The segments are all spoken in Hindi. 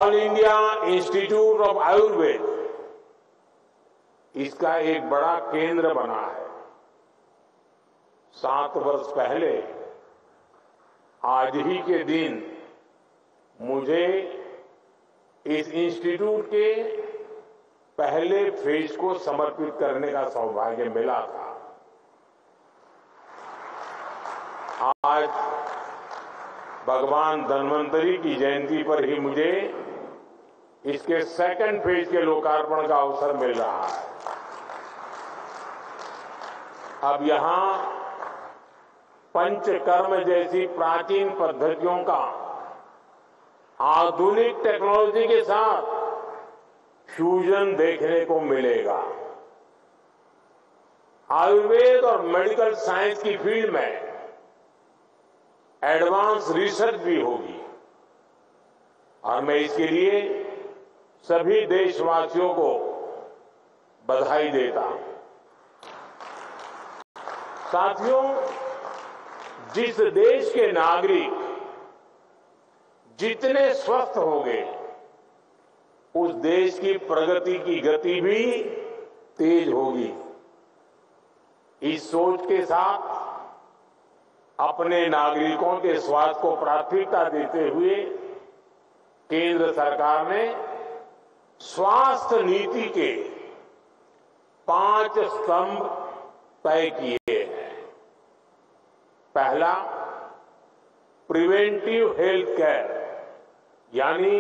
All India institute of Ayurveda इसका एक बड़ा केंद्र बना है। 7 वर्ष पहले आज ही के दिन मुझे इस इंस्टीट्यूट के पहले फेज को समर्पित करने का सौभाग्य मिला था। आज भगवान धन्वंतरी की जयंती पर ही मुझे इसके सेकंड फेज के लोकार्पण का अवसर मिल रहा है। अब यहां पंचकर्म जैसी प्राचीन पद्धतियों का आधुनिक टेक्नोलॉजी के साथ फ्यूजन देखने को मिलेगा। आयुर्वेद और मेडिकल साइंस की फील्ड में एडवांस रिसर्च भी होगी और मैं इसके लिए सभी देशवासियों को बधाई देता हूं। साथियों, जिस देश के नागरिक जितने स्वस्थ होंगे उस देश की प्रगति की गति भी तेज होगी। इस सोच के साथ अपने नागरिकों के स्वास्थ्य को प्राथमिकता देते हुए केंद्र सरकार ने स्वास्थ्य नीति के 5 स्तंभ तय किए हैं। पहला, प्रिवेंटिव हेल्थ केयर यानी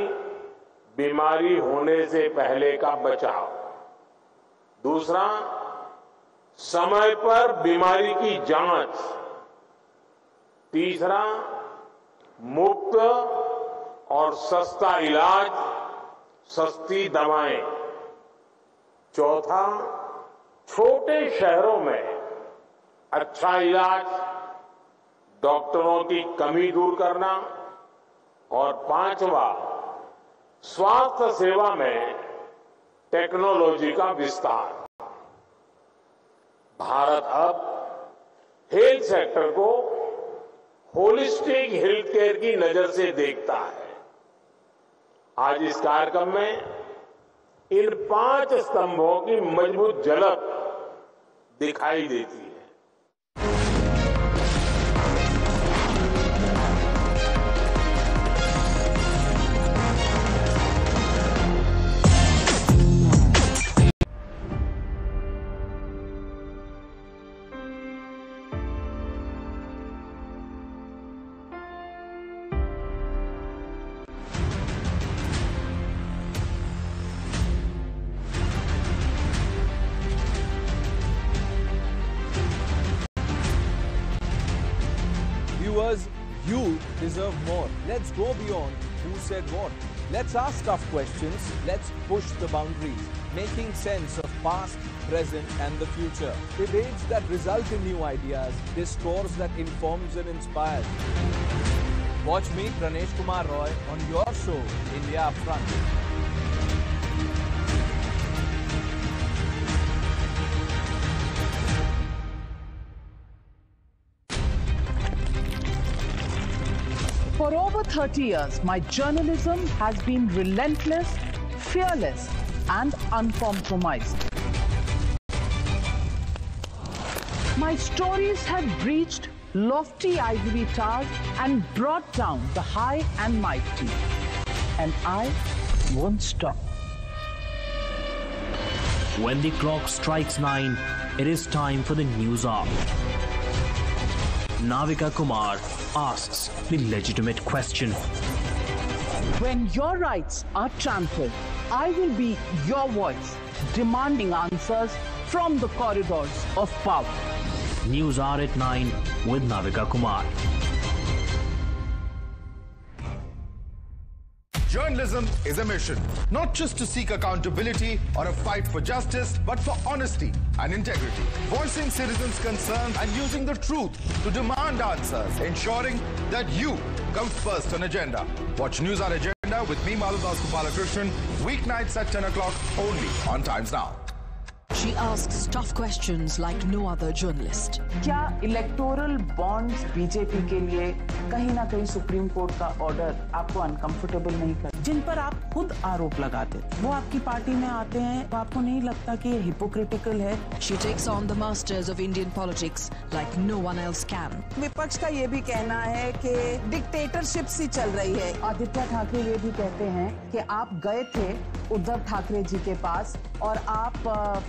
बीमारी होने से पहले का बचाव। दूसरा, समय पर बीमारी की जांच। तीसरा, मुफ्त और सस्ता इलाज, सस्ती दवाएं। चौथा, छोटे शहरों में अच्छा इलाज, डॉक्टरों की कमी दूर करना। और पांचवा, स्वास्थ्य सेवा में टेक्नोलॉजी का विस्तार। भारत अब हेल्थ सेक्टर को होलिस्टिक हेल्थ केयर की नजर से देखता है। आज इस कार्यक्रम में इन 5 स्तंभों की मजबूत झलक दिखाई देती है। You deserve more. Let's go beyond who said what. Let's ask tough questions. Let's push the boundaries, making sense of past, present and the future. Debates that result in new ideas. Discourse that informs and inspires. Watch me, Pranesh Kumar Roy, on your show, India Upfront. For over 30 years, my journalism has been relentless, fearless, and uncompromised. My stories have breached lofty ivory towers and brought down the high and mighty. And I won't stop. When the clock strikes 9, it is time for the news hour. Navika Kumar asks the legitimate question. When your rights are trampled, I will be your voice, demanding answers from the corridors of power. News Hour at 9 with Navika Kumar. Journalism is a mission, not just to seek accountability or a fight for justice, but for honesty and integrity. Voicing citizens' concerns and using the truth to demand answers, ensuring that you come first on agenda. Watch News Hour Agenda with me, Madhav Das Gopalakrishnan, weeknights at 10 o'clock only on Times Now. She asks tough questions like no other journalist. क्या इलेक्टोरल बॉन्ड्स बीजेपी के लिए कहीं ना कहीं सुप्रीम कोर्ट का ऑर्डर आपको अनकंफर्टेबल नहीं कर, जिन पर आप खुद आरोप लगाते, वो आपकी पार्टी में आते हैं, तो आपको नहीं लगता कि ये हिपोक्रिटिकल है? She takes on the masters of Indian politics like no one else can. विपक्ष का ये भी कहना है कि डिक्टेटरशिप सी चल रही है। आदित्य ठाकरे ये भी कहते हैं कि आप गए थे उद्धव ठाकरे जी के पास और आप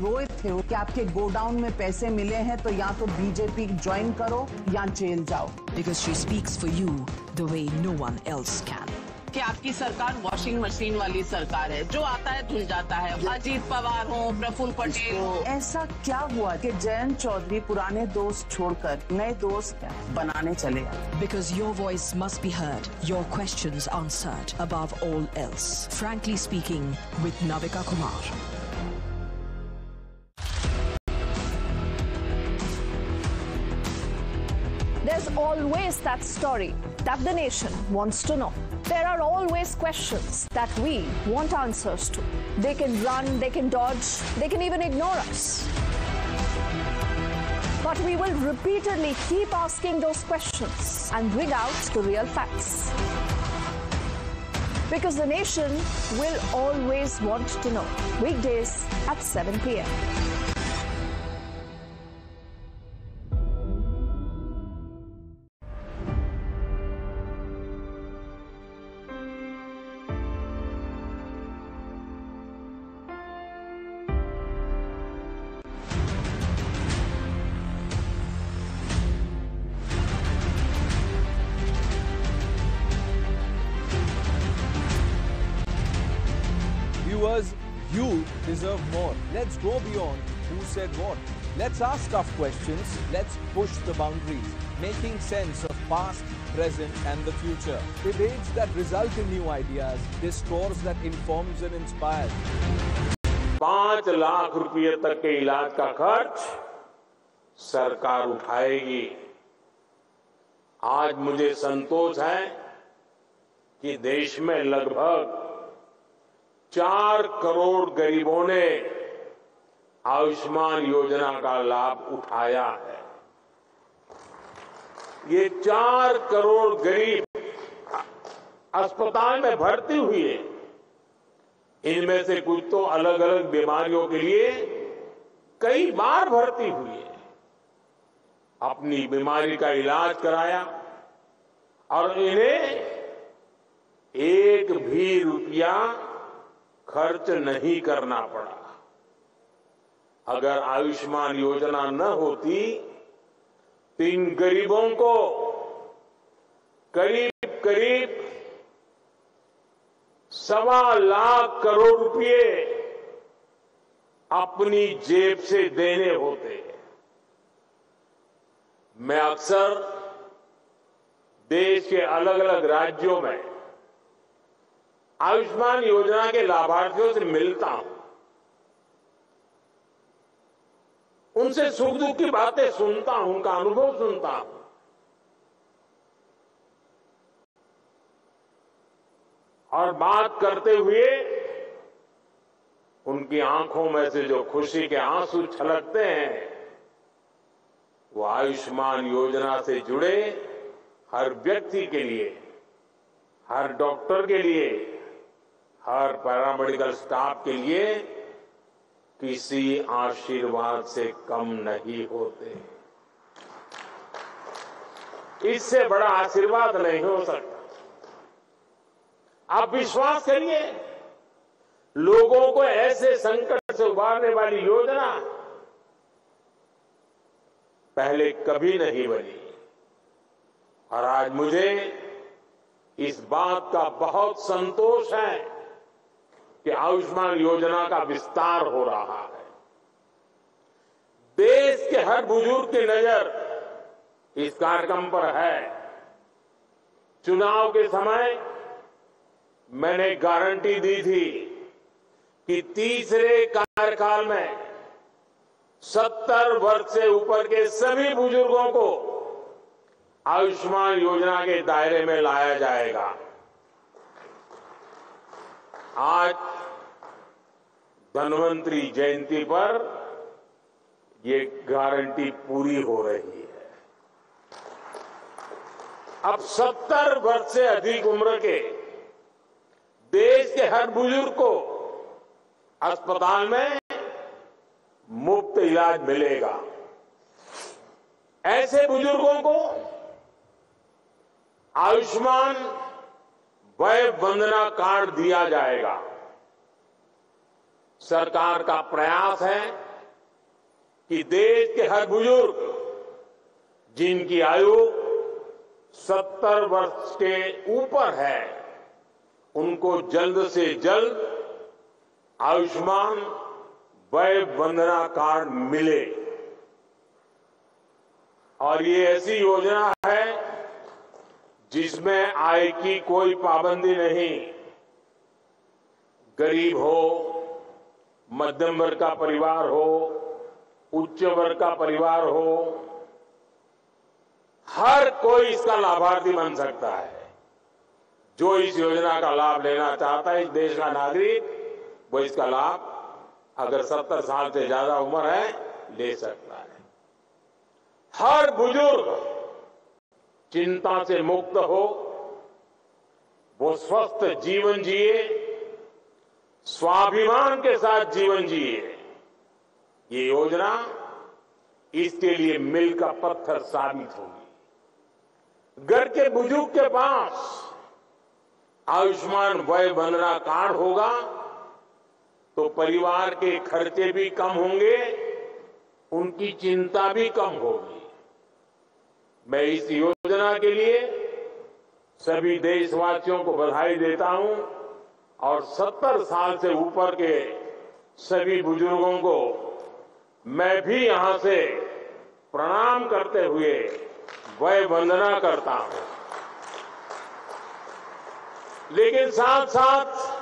रोए थे कि आपके गोडाउन में पैसे मिले हैं, तो या तो बीजेपी ज्वाइन करो या जेल जाओ। Because she speaks for you the way no one else can. कि आपकी सरकार वॉशिंग मशीन वाली सरकार है, जो आता है धुल जाता है। अजीत पवार हो, प्रफुल्ल पटेल हो, ऐसा क्या हुआ कि जयंत चौधरी पुराने दोस्त छोड़कर नए दोस्त बनाने चले आए? Because your voice must be heard, your questions answered above all else. Frankly speaking, with Navika Kumar. There's always that story that the nation wants to know. There are always questions that we want answers to. They can run, they can dodge, they can even ignore us. But we will repeatedly keep asking those questions and bring out the real facts. Because the nation will always want to know. Weekdays at 7 p.m. Viewers, you deserve more. Let's go beyond who said what. Let's ask tough questions. Let's push the boundaries, making sense of past, present and the future. Debates that result in new ideas. Discourse that informs and inspires. 5 lakh रुपए तक के इलाज का खर्च सरकार उठाएगी। आज मुझे संतोष है कि देश में लगभग 4 करोड़ गरीबों ने आयुष्मान योजना का लाभ उठाया है। ये 4 करोड़ गरीब अस्पताल में भर्ती हुए, इनमें से कुछ तो अलग अलग बीमारियों के लिए कई बार भर्ती हुए, अपनी बीमारी का इलाज कराया और इन्हें एक भी रुपया खर्च नहीं करना पड़ा। अगर आयुष्मान योजना न होती तो इन गरीबों को करीब करीब 1.25 लाख करोड़ रुपए अपनी जेब से देने होते। मैं अक्सर देश के अलग अलग राज्यों में आयुष्मान योजना के लाभार्थियों से मिलता हूं, उनसे सुख दुख की बातें सुनता हूं, उनका अनुभव सुनता हूं। और बात करते हुए उनकी आंखों में से जो खुशी के आंसू छलकते हैं, वो आयुष्मान योजना से जुड़े हर व्यक्ति के लिए, हर डॉक्टर के लिए, हर पैरामेडिकल स्टाफ के लिए किसी आशीर्वाद से कम नहीं होते। इससे बड़ा आशीर्वाद नहीं हो सकता। आप विश्वास करिए, लोगों को ऐसे संकट से उबारने वाली योजना पहले कभी नहीं बनी। और आज मुझे इस बात का बहुत संतोष है कि आयुष्मान योजना का विस्तार हो रहा है। देश के हर बुजुर्ग की नजर इस कार्यक्रम पर है। चुनाव के समय मैंने गारंटी दी थी कि तीसरे कार्यकाल में 70 वर्ष से ऊपर के सभी बुजुर्गों को आयुष्मान योजना के दायरे में लाया जाएगा। आज धन्वंतरी जयंती पर ये गारंटी पूरी हो रही है। अब 70 वर्ष से अधिक उम्र के देश के हर बुजुर्ग को अस्पताल में मुफ्त इलाज मिलेगा। ऐसे बुजुर्गों को आयुष्मान वय वंदना कार्ड दिया जाएगा। सरकार का प्रयास है कि देश के हर बुजुर्ग जिनकी आयु 70 वर्ष के ऊपर है, उनको जल्द से जल्द आयुष्मान वय वंदना कार्ड मिले। और ये ऐसी योजना है जिसमें आय की कोई पाबंदी नहीं। गरीब हो, मध्यम वर्ग का परिवार हो, उच्च वर्ग का परिवार हो, हर कोई इसका लाभार्थी बन सकता है। जो इस योजना का लाभ लेना चाहता है, इस देश का नागरिक, वो इसका लाभ अगर 70 साल से ज्यादा उम्र है ले सकता है। हर बुजुर्ग चिंता से मुक्त हो, वो स्वस्थ जीवन जिए, स्वाभिमान के साथ जीवन जिए। ये योजना इसके लिए मील का पत्थर साबित होगी। घर के बुजुर्ग के पास आयुष्मान वय वंदना कार्ड होगा तो परिवार के खर्चे भी कम होंगे, उनकी चिंता भी कम होगी। मैं इस योजना के लिए सभी देशवासियों को बधाई देता हूं और 70 साल से ऊपर के सभी बुजुर्गों को मैं भी यहां से प्रणाम करते हुए वय वंदना करता हूं। लेकिन साथ साथ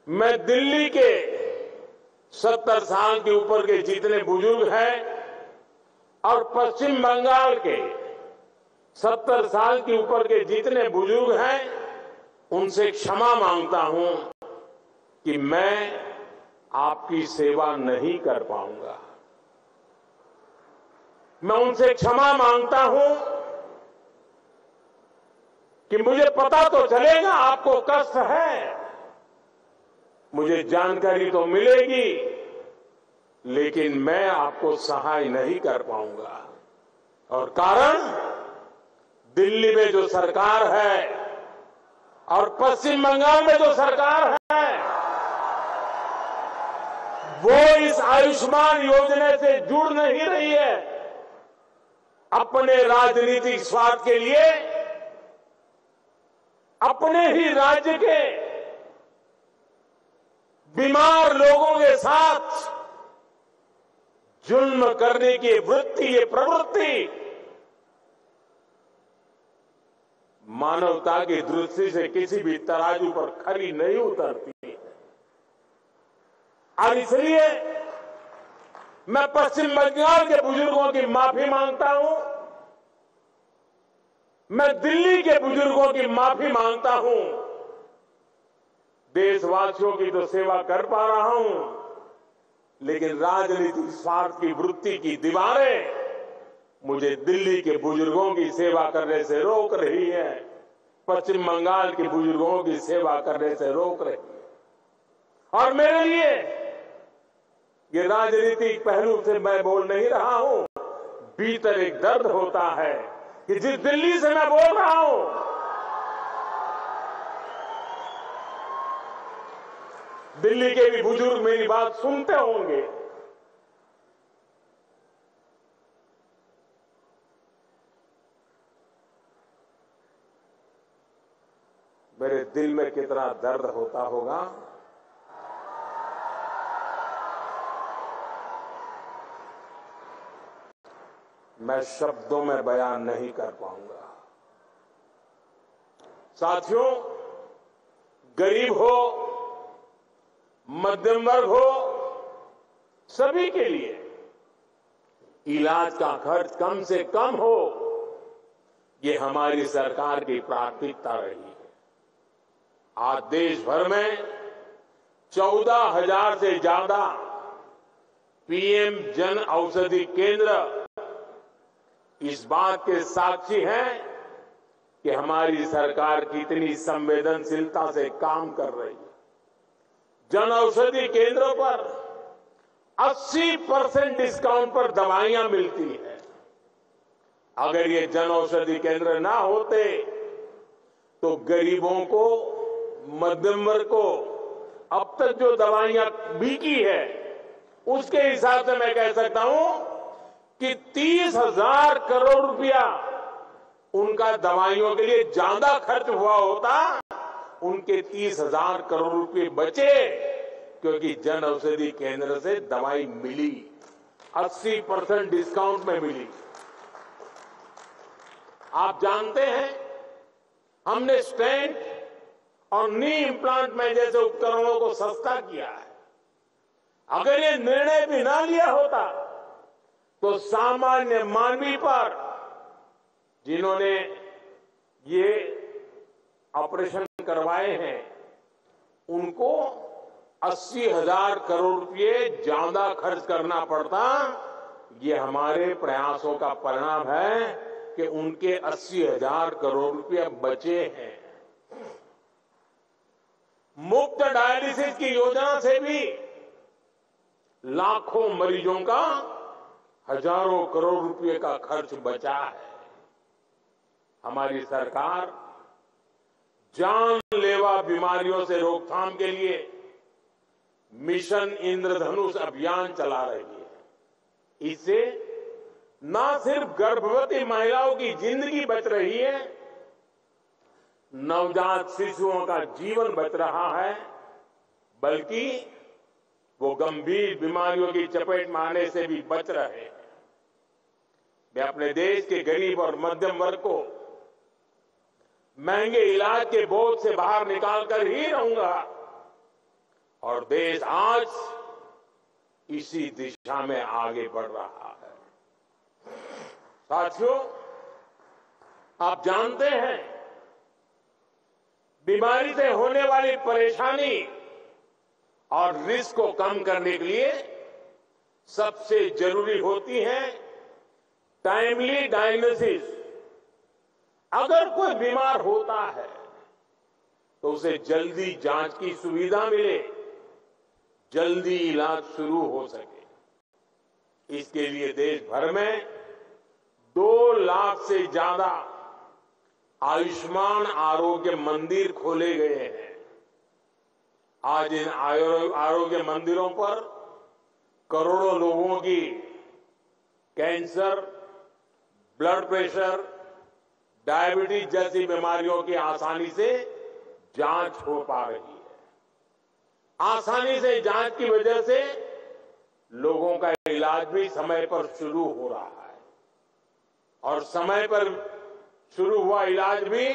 मैं दिल्ली के 70 साल के ऊपर के जितने बुजुर्ग हैं और पश्चिम बंगाल के 70 साल के ऊपर के जितने बुजुर्ग हैं, उनसे क्षमा मांगता हूं कि मैं आपकी सेवा नहीं कर पाऊंगा। मैं उनसे क्षमा मांगता हूं कि मुझे पता तो चलेगा आपको कष्ट है, मुझे जानकारी तो मिलेगी, लेकिन मैं आपको सहाय नहीं कर पाऊंगा। और कारण, दिल्ली में जो सरकार है और पश्चिम बंगाल में जो सरकार है, वो इस आयुष्मान योजना से जुड़ नहीं रही है। अपने राजनीतिक स्वार्थ के लिए अपने ही राज्य के बीमार लोगों के साथ जुल्म करने की वृत्ति, ये प्रवृत्ति मानवता की दृष्टि से किसी भी तराजू पर खरी नहीं उतरती। और इसलिए मैं पश्चिम बंगाल के बुजुर्गों की माफी मांगता हूं, मैं दिल्ली के बुजुर्गों की माफी मांगता हूं। देशवासियों की तो सेवा कर पा रहा हूं, लेकिन राजनीतिक स्वार्थ की वृत्ति की दीवारें मुझे दिल्ली के बुजुर्गों की सेवा करने से रोक रही है, पश्चिम बंगाल के बुजुर्गों की सेवा करने से रोक रही है। और मेरे लिए ये राजनीतिक पहलू से मैं बोल नहीं रहा हूं, भीतर एक दर्द होता है कि जिस दिल्ली से मैं बोल रहा हूं, दिल्ली के भी बुजुर्ग मेरी बात सुनते होंगे। मेरे दिल में कितना दर्द होता होगा। मैं शब्दों में बयान नहीं कर पाऊंगा। साथियों, गरीब हो, मध्यम वर्ग हो, सभी के लिए इलाज का खर्च कम से कम हो, ये हमारी सरकार की प्राथमिकता रही है। आज देश भर में 14,000 से ज्यादा पीएम जन औषधि केंद्र इस बात के साक्षी हैं कि हमारी सरकार कितनी संवेदनशीलता से काम कर रही है। जन औषधि केंद्रों पर 80% डिस्काउंट पर दवाइयां मिलती है। अगर ये जन औषधि केंद्र ना होते तो गरीबों को, मध्यम वर्ग को अब तक जो दवाइयां बिकी है उसके हिसाब से मैं कह सकता हूं कि 30,000 करोड़ रुपया उनका दवाइयों के लिए ज्यादा खर्च हुआ होता, उनके 30,000 करोड़ रुपए बचे क्योंकि जन औषधि केंद्र से दवाई मिली, 80% डिस्काउंट में मिली। आप जानते हैं हमने स्टेंट और नी इम्प्लांट में जैसे उपकरणों को सस्ता किया है। अगर ये निर्णय भी ना लिया होता तो सामान्य मानवी पर, जिन्होंने ये ऑपरेशन करवाए हैं, उनको 80,000 करोड़ रुपए ज्यादा खर्च करना पड़ता। ये हमारे प्रयासों का परिणाम है कि उनके 80,000 करोड़ रुपए बचे हैं। मुफ्त डायलिसिस की योजना से भी लाखों मरीजों का हजारों करोड़ रुपए का खर्च बचा है। हमारी सरकार जानलेवा बीमारियों से रोकथाम के लिए मिशन इंद्रधनुष अभियान चला रही है। इससे न सिर्फ गर्भवती महिलाओं की जिंदगी बच रही है, नवजात शिशुओं का जीवन बच रहा है, बल्कि वो गंभीर बीमारियों की चपेट में आने से भी बच रहे हैं। मैं अपने देश के गरीब और मध्यम वर्ग को महंगे इलाज के बोझ से बाहर निकालकर ही रहूंगा और देश आज इसी दिशा में आगे बढ़ रहा है। साथियों, आप जानते हैं बीमारी से होने वाली परेशानी और रिस्क को कम करने के लिए सबसे जरूरी होती है टाइमली डायग्नोसिस। अगर कोई बीमार होता है तो उसे जल्दी जांच की सुविधा मिले, जल्दी इलाज शुरू हो सके। इसके लिए देश भर में 2 लाख से ज्यादा आयुष्मान आरोग्य मंदिर खोले गए हैं। आज इन आरोग्य मंदिरों पर करोड़ों लोगों की कैंसर, ब्लड प्रेशर, डायबिटीज जैसी बीमारियों की आसानी से जांच हो पा रही है। आसानी से जांच की वजह से लोगों का इलाज भी समय पर शुरू हो रहा है और समय पर शुरू हुआ इलाज भी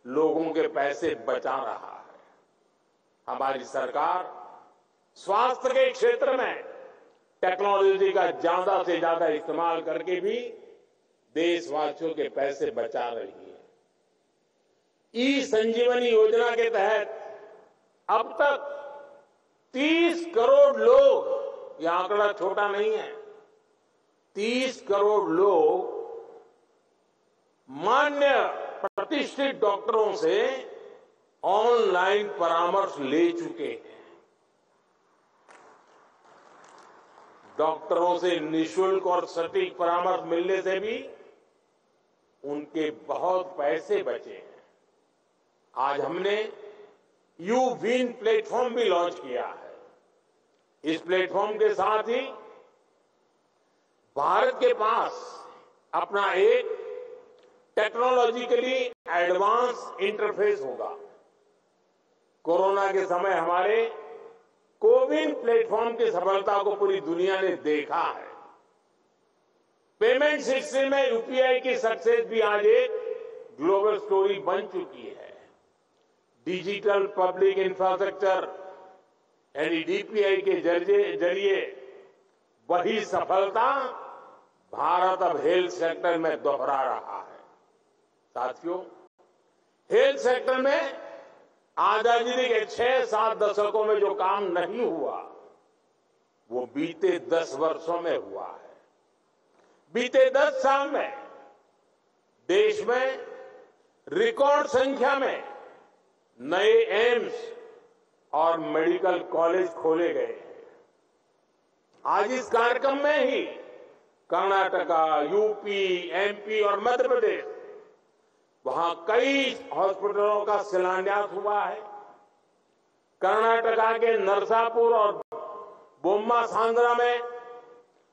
लोगों के पैसे बचा रहा है। हमारी सरकार स्वास्थ्य के क्षेत्र में टेक्नोलॉजी का ज्यादा से ज्यादा इस्तेमाल करके भी देशवासियों के पैसे बचा रही है। ई संजीवनी योजना के तहत अब तक 30 करोड़ लोग, यह आंकड़ा छोटा नहीं है, 30 करोड़ लोग मान्य प्रतिष्ठित डॉक्टरों से ऑनलाइन परामर्श ले चुके हैं। डॉक्टरों से निशुल्क और सटीक परामर्श मिलने से भी उनके बहुत पैसे बचे हैं। आज हमने यूविन प्लेटफॉर्म भी लॉन्च किया है। इस प्लेटफॉर्म के साथ ही भारत के पास अपना एक टेक्नोलॉजिकली एडवांस इंटरफेस होगा। कोरोना के समय हमारे कोविन प्लेटफॉर्म की सफलता को पूरी दुनिया ने देखा है। पेमेंट सिस्टम में यूपीआई की सक्सेस भी आज एक ग्लोबल स्टोरी बन चुकी है। डिजिटल पब्लिक इंफ्रास्ट्रक्चर यानी डीपीआई के जरिए वही सफलता भारत अब हेल्थ सेक्टर में दोहरा रहा है। साथियों, हेल्थ सेक्टर में आजादी के 6-7 दशकों में जो काम नहीं हुआ वो बीते 10 वर्षों में हुआ है। बीते 10 साल में देश में रिकॉर्ड संख्या में नए एम्स और मेडिकल कॉलेज खोले गए हैं। आज इस कार्यक्रम में ही कर्नाटका, यूपी, एमपी और मध्य प्रदेश, वहां कई हॉस्पिटलों का शिलान्यास हुआ है। कर्नाटका के नरसापुर और बोम्मा सांद्रा में,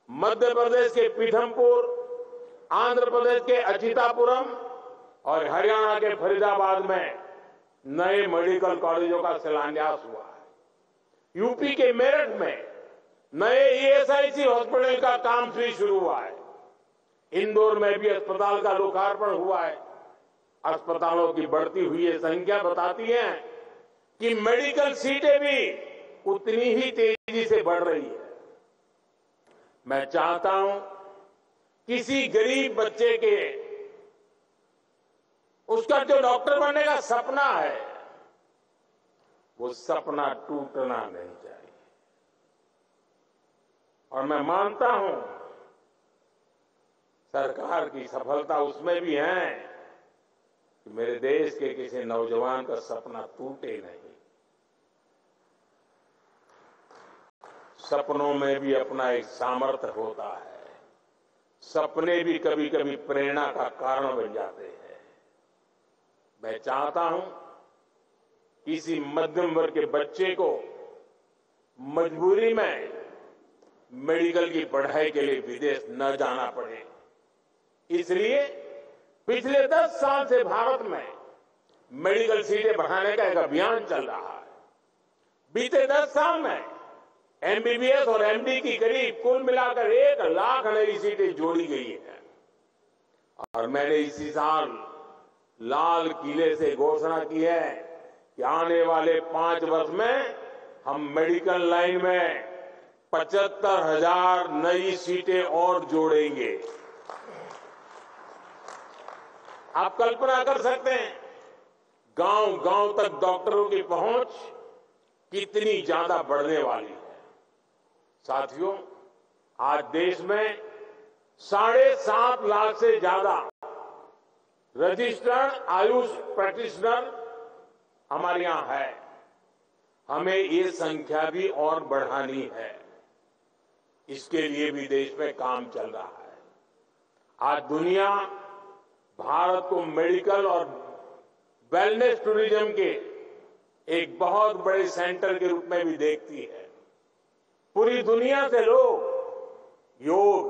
मध्य प्रदेश के पीथमपुर, आंध्र प्रदेश के अचितापुरम और हरियाणा के फरीदाबाद में नए मेडिकल कॉलेजों का शिलान्यास हुआ है। यूपी के मेरठ में नए ईएसआईसी हॉस्पिटल का काम शुरू हुआ है। इंदौर में भी अस्पताल का लोकार्पण हुआ है। अस्पतालों की बढ़ती हुई संख्या बताती है कि मेडिकल सीटें भी उतनी ही तेजी से बढ़ रही है। मैं चाहता हूं किसी गरीब बच्चे के उसका जो डॉक्टर बनने का सपना है, वो सपना टूटना नहीं चाहिए। और मैं मानता हूं सरकार की सफलता उसमें भी है कि मेरे देश के किसी नौजवान का सपना टूटे नहीं। सपनों में भी अपना एक सामर्थ्य होता है। सपने भी कभी कभी प्रेरणा का कारण बन जाते हैं। मैं चाहता हूं किसी मध्यम वर्ग के बच्चे को मजबूरी में मेडिकल की पढ़ाई के लिए विदेश न जाना पड़े। इसलिए पिछले 10 साल से भारत में मेडिकल सीटें बढ़ाने का एक अभियान चल रहा है। बीते 10 साल में एमबीबीएस और एमडी की करीब कुल मिलाकर 1 लाख नई सीटें जोड़ी गई है। और मैंने इसी साल लाल किले से घोषणा की है कि आने वाले 5 वर्ष में हम मेडिकल लाइन में 75,000 नई सीटें और जोड़ेंगे। आप कल्पना कर सकते हैं गांव-गांव तक डॉक्टरों की पहुंच कितनी ज्यादा बढ़ने वाली है। साथियों, आज देश में 7.5 लाख से ज्यादा रजिस्टर्ड आयुष प्रैक्टिशनर हमारे यहां है। हमें ये संख्या भी और बढ़ानी है। इसके लिए भी देश में काम चल रहा है। आज दुनिया भारत को मेडिकल और वेलनेस टूरिज्म के एक बहुत बड़े सेंटर के रूप में भी देखती है। पूरी दुनिया से लोग योग,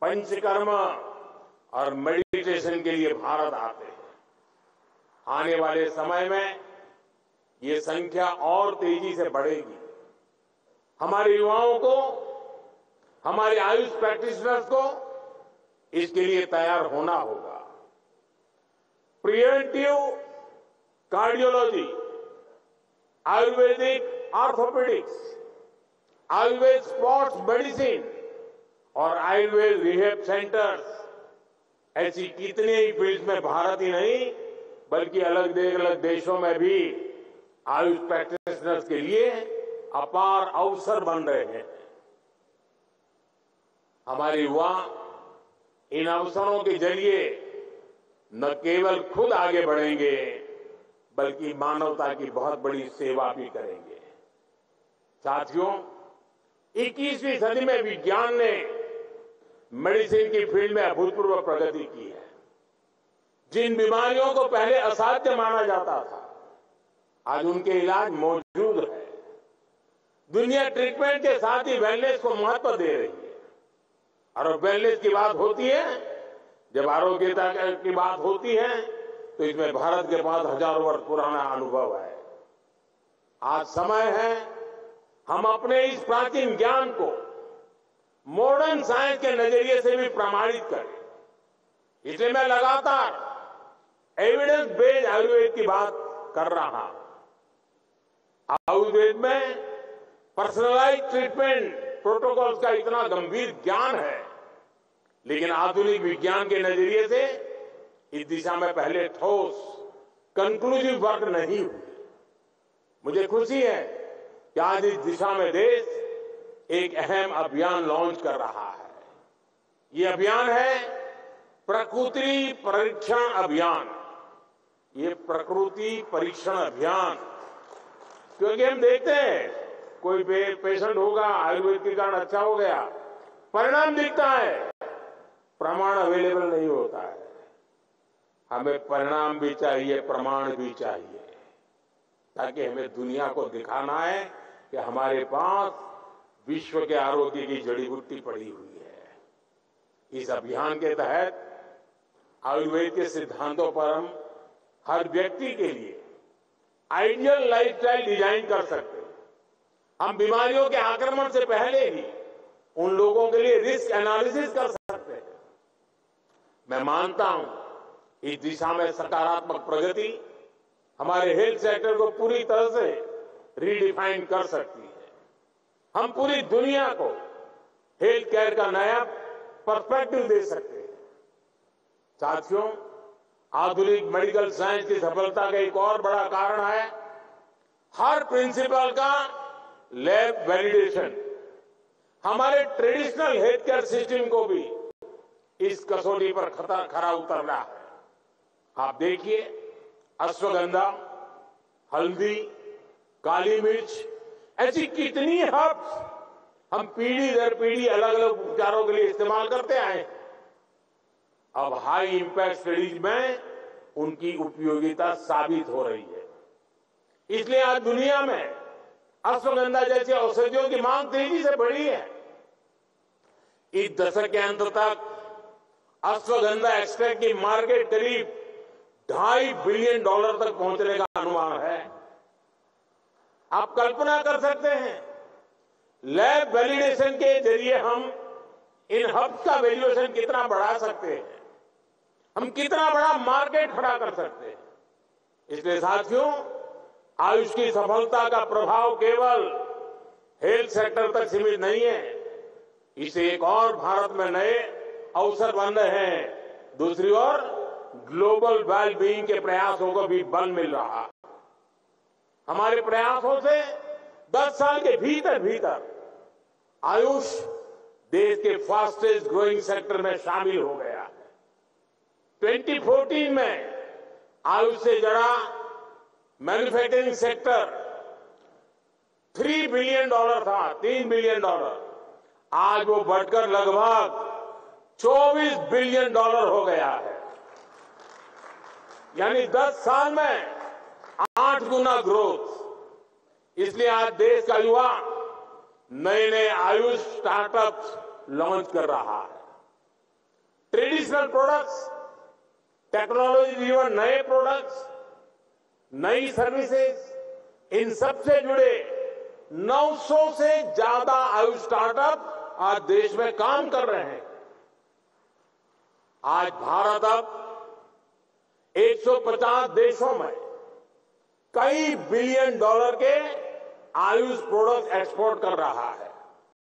पंचकर्म और मेडिटेशन के लिए भारत आते हैं। आने वाले समय में ये संख्या और तेजी से बढ़ेगी। हमारे युवाओं को, हमारे आयुष प्रैक्टिशनर्स को इसके लिए तैयार होना होगा। Preventive cardiology, Ayurvedic orthopaedics, Ayurveda sports medicine और आयुर्वेद रिहैब सेंटर्स, ऐसी कितनी ही फील्ड में भारत ही नहीं बल्कि अलग अलग देशों में भी आयुष प्रैक्टिशनर्स के लिए अपार अवसर बन रहे हैं। हमारे युवा इन अवसरों के जरिए न केवल खुद आगे बढ़ेंगे बल्कि मानवता की बहुत बड़ी सेवा भी करेंगे। साथियों, 21वीं सदी में विज्ञान ने मेडिसिन की फील्ड में अभूतपूर्व प्रगति की है। जिन बीमारियों को पहले असाध्य माना जाता था, आज उनके इलाज मौजूद है। दुनिया ट्रीटमेंट के साथ ही वेलनेस को महत्व दे रही है। और वेलनेस की बात होती है, जब आरोग्यता की बात होती है, तो इसमें भारत के पास हजारों वर्ष पुराना अनुभव है। आज समय है हम अपने इस प्राचीन ज्ञान को मॉडर्न साइंस के नजरिए से भी प्रमाणित करें। इसलिए मैं लगातार एविडेंस बेस्ड आयुर्वेद की बात कर रहा हूं। आयुर्वेद में पर्सनलाइज्ड ट्रीटमेंट प्रोटोकॉल्स का इतना गंभीर ज्ञान है, लेकिन आधुनिक विज्ञान के नजरिए से इस दिशा में पहले ठोस कंक्लूसिव वर्क नहीं हुई। मुझे खुशी है कि आज इस दिशा में देश एक अहम अभियान लॉन्च कर रहा है। ये अभियान है प्रकृति परीक्षण अभियान। ये प्रकृति परीक्षण अभियान, क्योंकि हम देखते हैं कोई पेशेंट होगा, आयुर्वेद के कारण अच्छा हो गया, परिणाम दिखता है, प्रमाण अवेलेबल नहीं होता है। हमें परिणाम भी चाहिए, प्रमाण भी चाहिए, ताकि हमें दुनिया को दिखाना है कि हमारे पास विश्व के आरोग्य की जड़ी बूटी पड़ी हुई है। इस अभियान के तहत आयुर्वेद के सिद्धांतों पर हम हर व्यक्ति के लिए आइडियल लाइफस्टाइल डिजाइन कर सकते हैं। हम बीमारियों के आक्रमण से पहले ही उन लोगों के लिए रिस्क एनालिसिस कर सकते हैं। मैं मानता हूं इस दिशा में सकारात्मक प्रगति हमारे हेल्थ सेक्टर को पूरी तरह से रीडिफाइन कर सकती है। हम पूरी दुनिया को हेल्थ केयर का नया पर्सपेक्टिव दे सकते हैं। साथियों, आधुनिक मेडिकल साइंस की सफलता का एक और बड़ा कारण है हर प्रिंसिपल का लैब वैलिडेशन। हमारे ट्रेडिशनल हेल्थ केयर सिस्टम को भी इस कसौटी पर खरा उतरना है। आप देखिए, अश्वगंधा, हल्दी, काली मिर्च, ऐसी कितनी हर्ब्स हम पीढ़ी दर पीढ़ी अलग अलग उपचारों के लिए इस्तेमाल करते आए। अब हाई इंपैक्ट स्टडीज में उनकी उपयोगिता साबित हो रही है। इसलिए आज दुनिया में अश्वगंधा जैसी औषधियों की मांग तेजी से बढ़ी है। इस दशक के अंत तक अश्वगंधा एक्सट्रैक्ट की मार्केट करीब $2.5 बिलियन तक पहुंचने का अनुमान है। आप कल्पना कर सकते हैं, लैब वैलिडेशन के जरिए हम इन हब्स का वैल्यूएशन कितना बढ़ा सकते हैं, हम कितना बड़ा मार्केट खड़ा कर सकते हैं। इसलिए साथियों, आयुष की सफलता का प्रभाव केवल हेल्थ सेक्टर तक सीमित नहीं है, इसे एक और भारत में नए अवसर बन रहे हैं। दूसरी ओर ग्लोबल वेलबीइंग के प्रयासों को भी बल मिल रहा है। हमारे प्रयासों से 10 साल के भीतर आयुष देश के फास्टेस्ट ग्रोइंग सेक्टर में शामिल हो गया है। 2014 में आयुष से जुड़ा मैन्युफैक्चरिंग सेक्टर $3 बिलियन था, $3 बिलियन। आज वो बढ़कर लगभग $24 बिलियन हो गया है। यानी 10 साल में 8 गुना ग्रोथ। इसलिए आज देश का युवा नए नए आयुष स्टार्टअप्स लॉन्च कर रहा है। ट्रेडिशनल प्रोडक्ट्स, टेक्नोलॉजी ड्रिवन नए प्रोडक्ट्स, नई सर्विसेज, इन सबसे जुड़े 900 से ज्यादा आयुष स्टार्टअप आज देश में काम कर रहे हैं। आज भारत अब 150 देशों में कई $1 बिलियन के आयुष प्रोडक्ट एक्सपोर्ट कर रहा है।